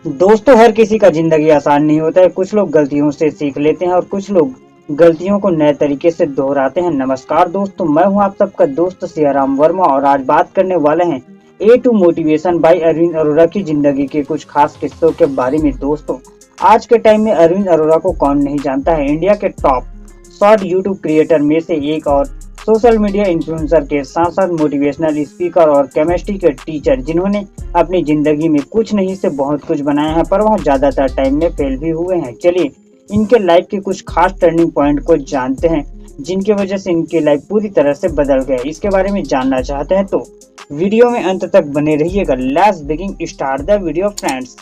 दोस्तों, हर किसी का जिंदगी आसान नहीं होता है। कुछ लोग गलतियों से सीख लेते हैं और कुछ लोग गलतियों को नए तरीके से दोहराते हैं। नमस्कार दोस्तों, मैं हूं आप सबका दोस्त सियाराम वर्मा और आज बात करने वाले हैं A two motivation by Arvind Arora की जिंदगी के कुछ खास किस्सों के बारे में। दोस्तों, आज के टाइम में अरविंद अरोड़ा को कौन नहीं जानता है। इंडिया के टॉप शॉर्ट यूट्यूब क्रिएटर में से एक और सोशल मीडिया इन्फ्लुएंसर के साथ साथ मोटिवेशनल स्पीकर और केमिस्ट्री के टीचर, जिन्होंने अपनी जिंदगी में कुछ नहीं से बहुत कुछ बनाया है, पर वह ज्यादातर टाइम में फेल भी हुए हैं। चलिए इनके लाइफ के कुछ खास टर्निंग पॉइंट को जानते हैं, जिनकी वजह से इनकी लाइफ पूरी तरह से बदल गए। इसके बारे में जानना चाहते हैं तो वीडियो में अंत तक बने रहिएगा। Let's begin start the video friends.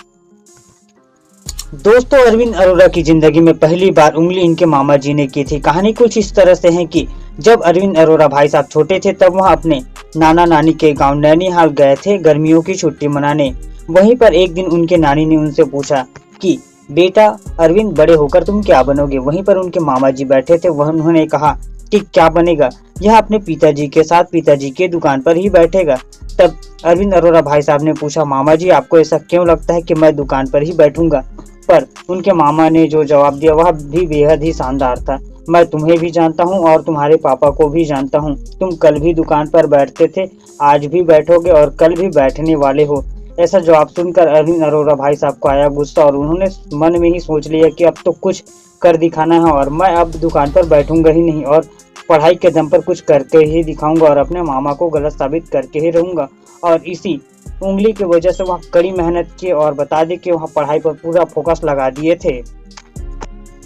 दोस्तों, अरविंद अरोड़ा की जिंदगी में पहली बार उंगली इनके मामा जी ने की थी। कहानी कुछ इस तरह से है कि जब अरविंद अरोड़ा भाई साहब छोटे थे, तब वह अपने नाना नानी के गांव नैनीहाल गए थे गर्मियों की छुट्टी मनाने। वहीं पर एक दिन उनके नानी ने उनसे पूछा कि बेटा अरविंद, बड़े होकर तुम क्या बनोगे। वहीं पर उनके मामा जी बैठे थे। वह उन्होंने कहा कि क्या बनेगा, यह अपने पिताजी के साथ पिताजी के दुकान पर ही बैठेगा। तब अरविंद अरोड़ा भाई साहब ने पूछा, मामा जी आपको ऐसा क्यों लगता है कि मैं दुकान पर ही बैठूंगा। पर उनके मामा ने जो जवाब दिया वह भी बेहद ही शानदार था। मैं तुम्हें भी जानता हूँ और तुम्हारे पापा को भी जानता हूँ। तुम कल भी दुकान पर बैठते थे, आज भी बैठोगे और कल भी बैठने वाले हो। ऐसा जवाब सुनकर अरविंद अरोड़ा भाई साहब को आया गुस्सा और उन्होंने मन में ही सोच लिया कि अब तो कुछ कर दिखाना है और मैं अब दुकान पर बैठूंगा ही नहीं और पढ़ाई के दम पर कुछ करके ही दिखाऊंगा और अपने मामा को गलत साबित करके ही रहूंगा। और इसी उंगली की वजह से वह कड़ी मेहनत किए और बता दे कि वह पढ़ाई पर पूरा फोकस लगा दिए थे।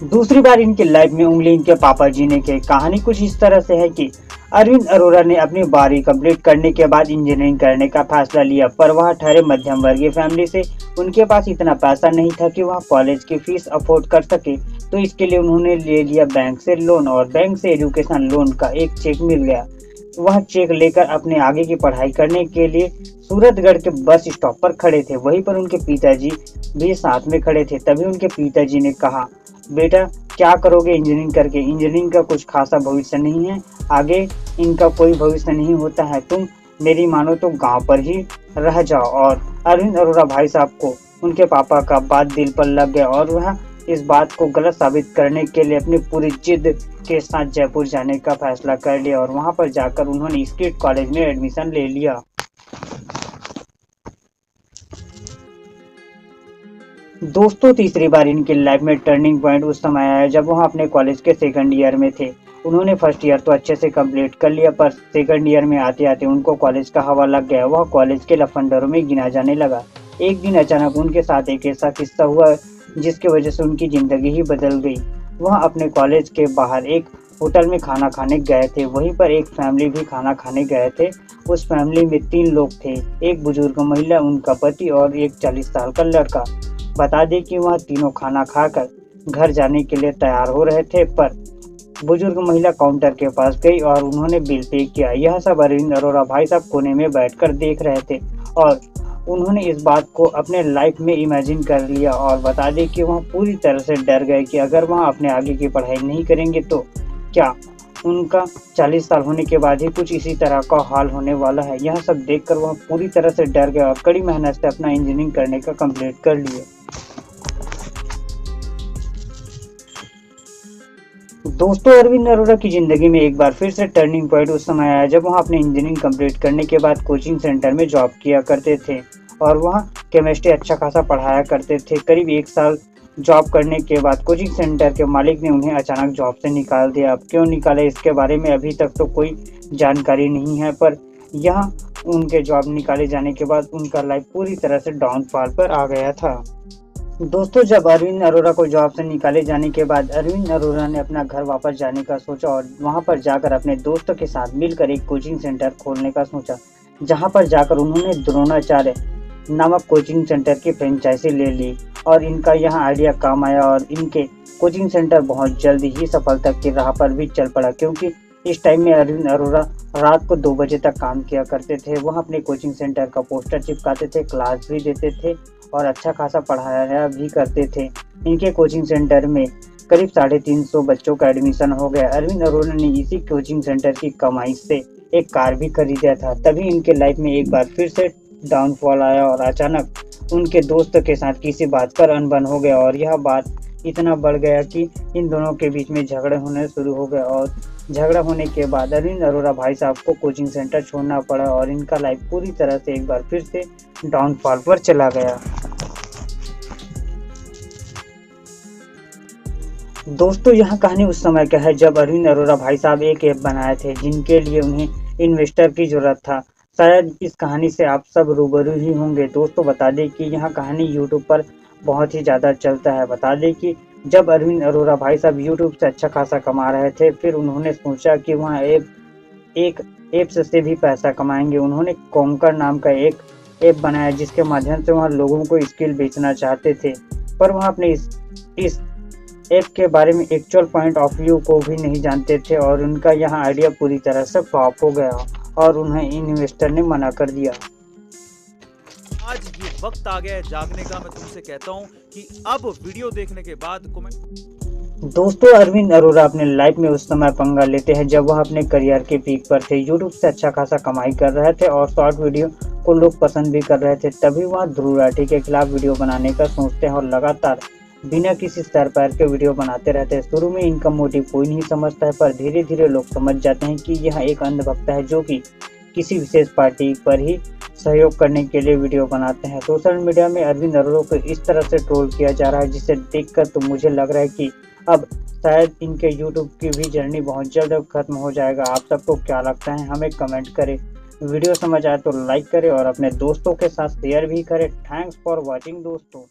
दूसरी बार इनकी लाइफ में उंगली इनके पापा जी ने की। कहानी कुछ इस तरह से है कि अरविंद अरोड़ा ने अपनी 12वीं कंप्लीट करने के बाद इंजीनियरिंग करने का फैसला लिया, पर वह ठहरे मध्यम वर्गीय फैमिली से। उनके पास इतना पैसा नहीं था कि वह कॉलेज की फीस अफोर्ड कर सके, तो इसके लिए उन्होंने ले लिया बैंक से लोन और बैंक से एजुकेशन लोन का एक चेक मिल गया। वह चेक लेकर अपने आगे की पढ़ाई करने के लिए सूरतगढ़ के बस स्टॉप पर खड़े थे। वहीं पर उनके पिताजी भी साथ में खड़े थे। तभी उनके पिताजी ने कहा, बेटा क्या करोगे इंजीनियरिंग करके। इंजीनियरिंग का कुछ खासा भविष्य नहीं है, आगे इनका कोई भविष्य नहीं होता है। तुम मेरी मानो तो गांव पर ही रह जाओ। और अरविंद अरोड़ा भाई साहब को उनके पापा का बात दिल पर लग गया और वह इस बात को गलत साबित करने के लिए अपनी पूरी जिद के साथ जयपुर जाने का फैसला कर लिया और वहां पर जाकर उन्होंने स्किट कॉलेज में एडमिशन ले लिया। दोस्तों, तीसरी बार इनकी लाइफ में टर्निंग पॉइंट उस समय आया जब वह अपने कॉलेज के सेकंड ईयर में थे। उन्होंने फर्स्ट ईयर तो अच्छे से कंप्लीट कर लिया, पर सेकंड ईयर में आते आते उनको कॉलेज का हवा लग गया। वह कॉलेज के लफंडरों में गिना जाने लगा। एक दिन अचानक उनके साथ एक ऐसा किस्सा हुआ जिसकी वजह से उनकी जिंदगी ही बदल गई। वह अपने कॉलेज के बाहर एक होटल में खाना खाने गए थे। वहीं पर एक फैमिली भी खाना खाने गए थे। उस फैमिली में 3 लोग थे, एक बुजुर्ग महिला, उनका पति और एक 40 साल का लड़का। बता दें कि वह तीनों खाना खाकर घर जाने के लिए तैयार हो रहे थे, पर बुजुर्ग महिला काउंटर के पास गई और उन्होंने बिल पे किया। यह सब अरविंद अरोड़ा भाई साहब कोने में बैठकर देख रहे थे और उन्होंने इस बात को अपने लाइफ में इमेजिन कर लिया और बता दें कि वह पूरी तरह से डर गए कि अगर वह अपने आगे की पढ़ाई नहीं करेंगे तो क्या उनका 40 साल होने के बाद ही कुछ इसी तरह का हाल होने वाला है। यह सब देखकर वह पूरी तरह से डर गए और कड़ी मेहनत से अपना इंजीनियरिंग करने का कंप्लीट कर लिए। दोस्तों, अरविंद अरोड़ा की जिंदगी में एक बार फिर से टर्निंग पॉइंट उस समय आया जब वह अपने इंजीनियरिंग कंप्लीट करने के बाद कोचिंग सेंटर में जॉब किया करते थे और वह केमिस्ट्री अच्छा खासा पढ़ाया करते थे। करीब 1 साल जॉब करने के बाद कोचिंग सेंटर के मालिक ने उन्हें अचानक जॉब से निकाल दिया। अब क्यों निकाले इसके बारे में अभी तक तो कोई जानकारी नहीं है, पर यहाँ उनके जॉब निकाले जाने के बाद उनका लाइफ पूरी तरह से डाउनफॉल पर आ गया था। दोस्तों, जब अरविंद अरोड़ा को जॉब से निकाले जाने के बाद अरविंद अरोड़ा ने अपना घर वापस जाने का सोचा और वहां पर जाकर अपने दोस्तों के साथ मिलकर एक कोचिंग सेंटर खोलने का सोचा, जहां पर जाकर उन्होंने द्रोणाचार्य नामक कोचिंग सेंटर की फ्रेंचाइजी ले ली और इनका यहां आइडिया काम आया और इनके कोचिंग सेंटर बहुत जल्द ही सफलता की राह पर भी चल पड़ा, क्योंकि इस टाइम में अरविंद अरोड़ा रात को 2 बजे तक काम किया करते थे। वह अपने कोचिंग सेंटर का पोस्टर चिपकाते थे, क्लास भी देते थे और अच्छा खासा पढ़ाया भी करते थे। इनके कोचिंग सेंटर में करीब 350 बच्चों का एडमिशन हो गया। अरविंद अरोड़ा ने इसी कोचिंग सेंटर की कमाई से एक कार भी खरीदा था। तभी इनके लाइफ में एक बार फिर से डाउनफॉल आया और अचानक उनके दोस्त के साथ किसी बात पर अनबन हो गया और यह बात इतना बढ़ गया कि इन दोनों के बीच में झगड़े होने शुरू हो गए और झगड़ा होने के बाद अरविंद अरोड़ा भाई साहब को कोचिंग सेंटर छोड़ना पड़ा और इनका लाइफ पूरी तरह से एक बार फिर से डाउनफॉल पर चला गया। दोस्तों, यह कहानी उस समय का है जब अरविंद अरोड़ा भाई साहब एक ऐप बनाए थे जिनके लिए उन्हें इन्वेस्टर की जरूरत था। शायद इस कहानी से आप सब रूबरू ही होंगे। दोस्तों, बता दें कि यह कहानी यूट्यूब पर बहुत ही ज़्यादा चलता है। बता दें कि जब अरविंद अरोड़ा भाई साहब यूट्यूब से अच्छा खासा कमा रहे थे, फिर उन्होंने सोचा कि वह एक ऐप्स से भी पैसा कमाएंगे। उन्होंने कॉन्कर नाम का एक ऐप बनाया जिसके माध्यम से वह लोगों को स्किल बेचना चाहते थे, पर वह अपने इस ऐप के बारे में एक्चुअल पॉइंट ऑफ व्यू को भी नहीं जानते थे और उनका यह आइडिया पूरी तरह से फ्लॉप हो गया और उन्हें इन्वेस्टर ने मना कर दिया। आज ये वक्त आ गया है जागने का। मैं तुमसे कहता हूँ कि अब वीडियो देखने के बाद कमेंट। दोस्तों, अरविंद अरोड़ा अपने लाइफ में उस समय पंगा लेते हैं जब वह अपने करियर के पीक पर थे। यूट्यूब से अच्छा खासा कमाई कर रहे थे और शॉर्ट वीडियो को लोग पसंद भी कर रहे थे। तभी वह ध्रुव राठी के खिलाफ वीडियो बनाने का सोचते हैं और लगातार बिना किसी सर पैर के वीडियो बनाते रहते हैं। शुरू में इनका मोटिव कोई नहीं समझता है, पर धीरे धीरे लोग समझ जाते हैं कि यह एक अंधभक्त है जो कि किसी विशेष पार्टी पर ही सहयोग करने के लिए वीडियो बनाते हैं। सोशल मीडिया में अरविंद अरोड़ा को इस तरह से ट्रोल किया जा रहा है जिसे देखकर तो मुझे लग रहा है कि अब शायद इनके यूट्यूब की भी जर्नी बहुत जल्द खत्म हो जाएगा। आप सबको क्या लगता है, हमें कमेंट करें। वीडियो समझ आए तो लाइक करें और अपने दोस्तों के साथ शेयर भी करें। थैंक्स फॉर वॉचिंग दोस्तों।